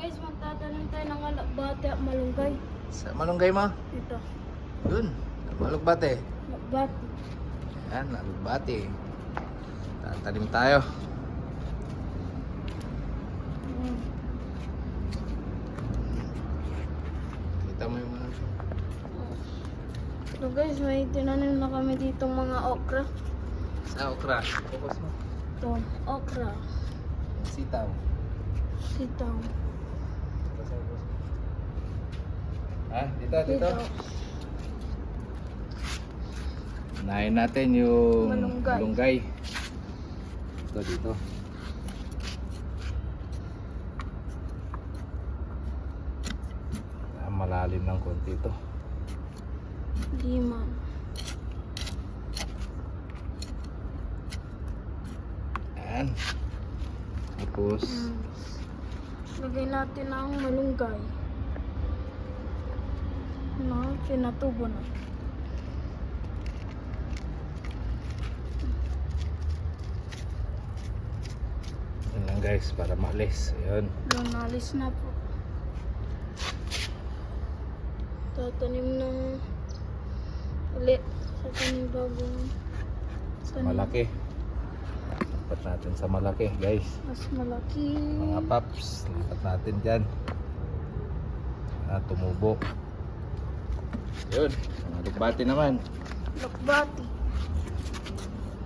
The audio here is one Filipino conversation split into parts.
guys, magtatanim tayo ng alakbate at malunggay. Sa malunggay mo? Ito, Yun. Malugbate. alakbate. Yan, malugbate. Tatanim tayo. Mm. Kita mo yung mga... So guys, may tinanim na kami ditong mga okra. Sa okra. Focus mo. Ito, okra, Yung sitaw. sitaw, Ha? Dito, dito. dito, Unahin natin yung Malunggay. malunggay. Ito, dito. Malalim ng konti ito. lima. Ayan. Tapos, Lagay natin ang malunggay. Na, pinatubo na. yun lang guys, para maalis. Ayun. Lunalis na po. Tatanim ng ulit sa tanim bagong Sa malaki. Lipat natin sa malaki guys. mas malaki. Mga paps, lipat natin dyan. Tumubo. Yun, mga lugbati naman. Lakbati.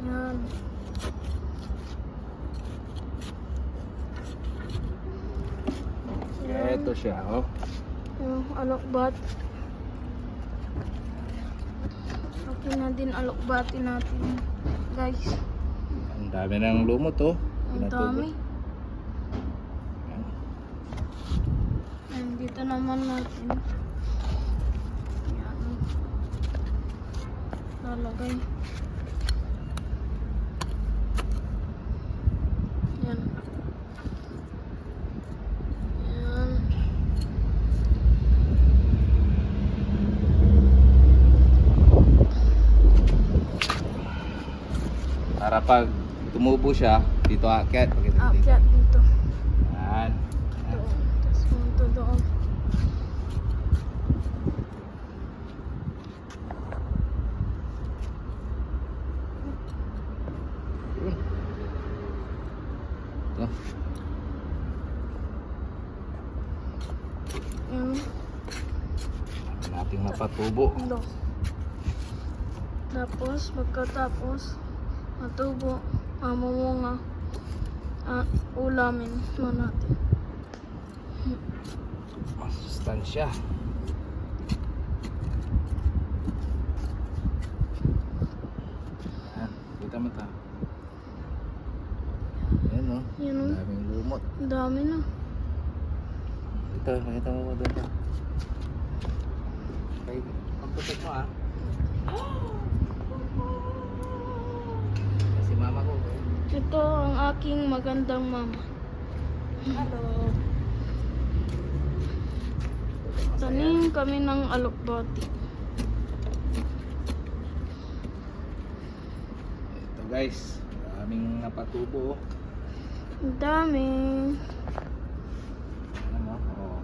Yan. Ito siya, oh. Yung alokbati. Okay na din alokbati natin. Guys, Ang dami ng lumot, oh. ang Pinatubo. dami. Yan. And dito naman natin. Yan. Lalagay. Yan. Yan. Para pag tumubo siya, dito aakyat. Pakita dito. Akyat dito. Yan. Doon. Tapos punto doon. Ito. Yan. Nating mapatubo. Ito. Tapos, pagkatapos, matubo, mamumunga, ulamin mo natin. Masustansya. Yan. Kita mo ta. Yan, oh. Yan, oh. Daming lumot. Ang dami na. Ito, makita mo doon pa. Okay, pagputok mo ah. Si mama ko. Ito ang aking magandang mama. Hello. Tanim kami ng alokbati. Ito guys, daming napatubo. Ang dami. Ano mo? Oh.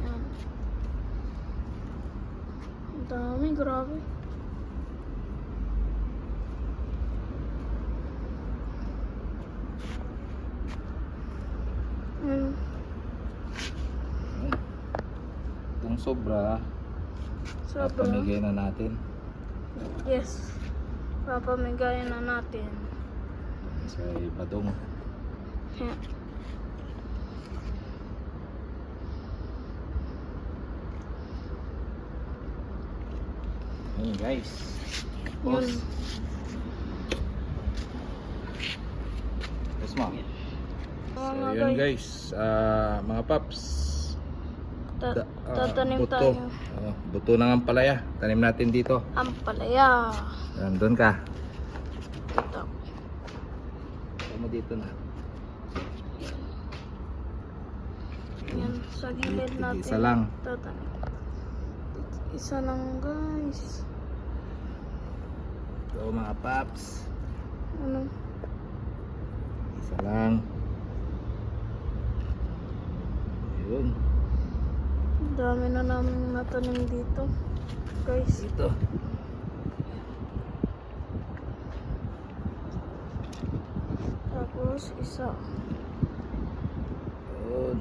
Yan. Ang dami, grabe. Yan. Itong sobra, Sobra. papamigay na natin. Yes. Papamigayan na natin. Sa badong. Yan. Ayun guys. Yun. Boss. Yes mo. So Mga yun guys, guys, mga paps. tatanim buto. tayo. Buto ng ampalaya. Tanim natin dito. Ampalaya. Doon ka. Ito. Tayo mo dito na. Yan, sa gilid natin. Isa lang. Tatanim. Isa lang guys. So mga paps. Ano? Isa lang. Yun. Dami na namin natanim dito. Guys. Ito. Tapos isa. Yun.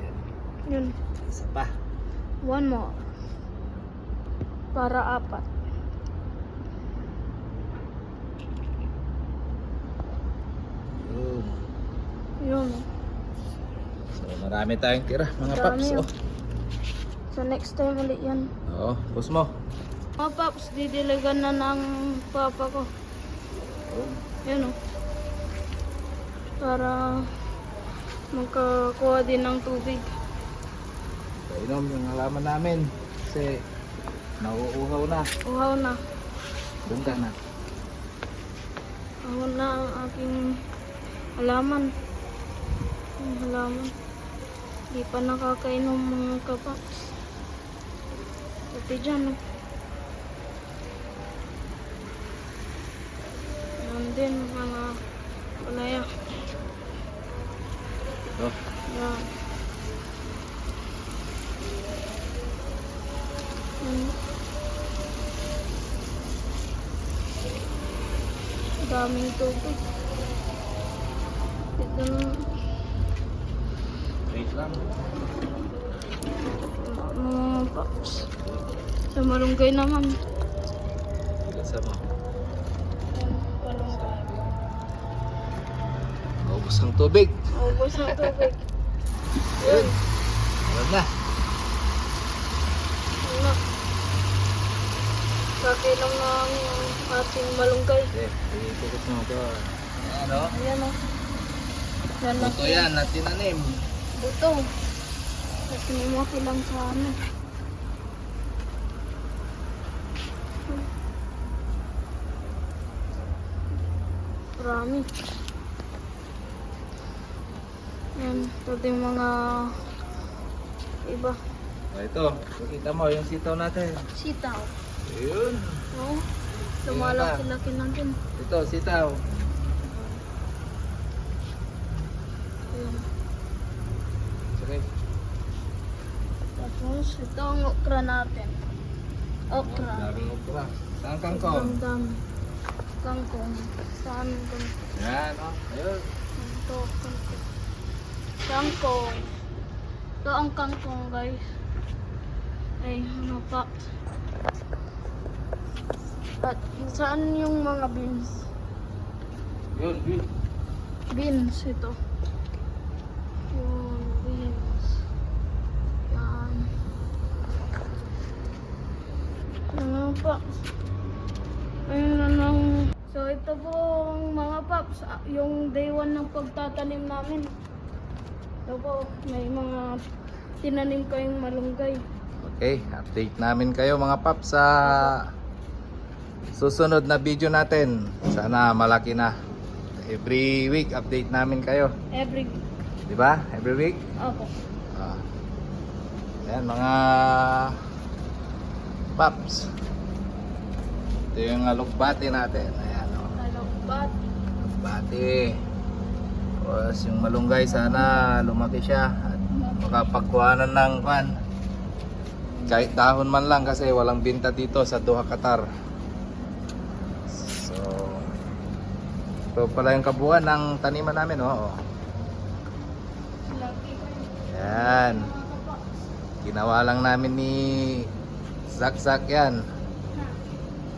Yan. Yun. Isa pa. One more. Para 4. Yun. Yun. So marami tayong tira mga Dami, paps. oh. Oh. So next time ulit yan. Oo, bus mo. Mga paps, didiligan na ng papa ko. Yun oh. Para magkakuha din ng tubig. So inom yung halaman namin. Kasi nauuhaw na. Uhaw na. Bungga na. Uhaw na ang aking halaman. Ang halaman. Di pa nakakainom mga kapaps. Pati dyan oh. Yan din mga palaya. Ito. Yan. Yan. Daming tubig. Ito na. Wait lang. Mga paps. Sa malunggay naman. Ilasa mo. Yan, malunggay. Maubos ang tubig. Ubos ang tubig. Yun. Alam na. Ano? Kakinom na ang ating malunggay. Okay, i-focus mo ito. Ayan o. Ayan o. Yan lang. Buto yan na tinanim. Buto. Kasi nimaki lang sa ano. Marami. Yan. Ito yung mga iba. Ito, pakita mo yung sitaw natin. Sitaw. Ayun. No? Lumalaki-laki lang din. Ito, sitaw. Ayan. Okay. Tapos ito ang okra natin. Okra. Daming okra. Saan kangkong? Ang dami. Kangkong. Saan kangkong? Yan o. Ayun. Ito, kangkong. Kangkong. Ito ang kangkong, guys. Ay, ano pa? At saan yung mga beans? Yun, yun. Beans ito. Yung beans. Yan. Ano pa? Ayun na lang. So ito po mga paps, yung day 1 ng pagtatanim namin. Ito po, may mga tinanim kayong malunggay. Okay, update namin kayo mga paps sa susunod na video natin. Sana malaki na. Every week update namin kayo. Every, Di ba? Every week. opo. Ah. Ayan mga paps. Ito yung alugbati natin. Ayan o. Kalokbat. Alugbati. Tapos yung malunggay sana lumaki siya at makapagkuhanan ng pan. Kahit dahon man lang kasi walang binta dito sa Doha, Qatar. So ito pala yung kabuuan ng taniman namin. Oh. Lagi kayo. Yan. Ginawa lang namin ni Zak-Zak yan.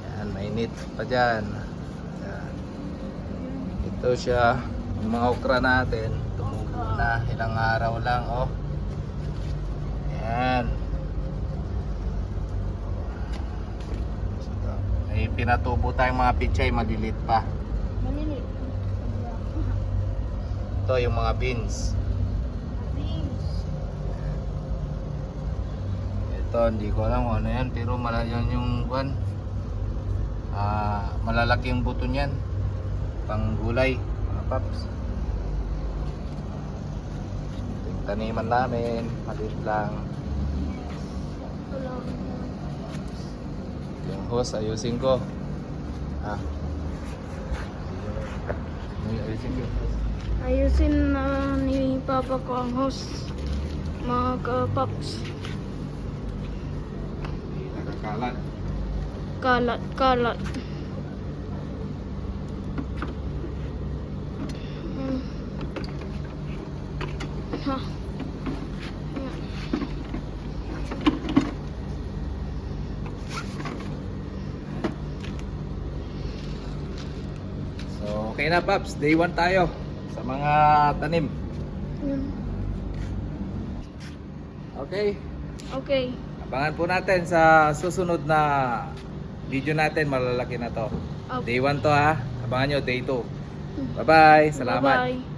Yan, mainit pa dyan. Yan. Ito siya. Yung mga okra natin. Tumubo na. Ilang araw lang. Oh. Yan. May pinatubo tayong mga pichay. Malilit pa. Malilit. Ito yung mga beans. Beans. Ito hindi ko alam kung ano yan. Pero yan yung buwan. Malalaki yung buto niyan. Pang gulay. Mga paps. Yung taniman namin. Maliit lang. Wala. Yung hose ayusin ko. Ayusin ko yung hose. Ayusin na ni Papa ko ang house, mga kapaps. Nakakalat. Kalat, kalat. Ha. So, okay na Paps, day 1 tayo sa mga tanim. Yun. Okay, Okay. abangan po natin sa susunod na video natin, malalaki na to. Okay. Day 1 to ha, abangan nyo day 2. Bye bye, salamat. Bye-bye.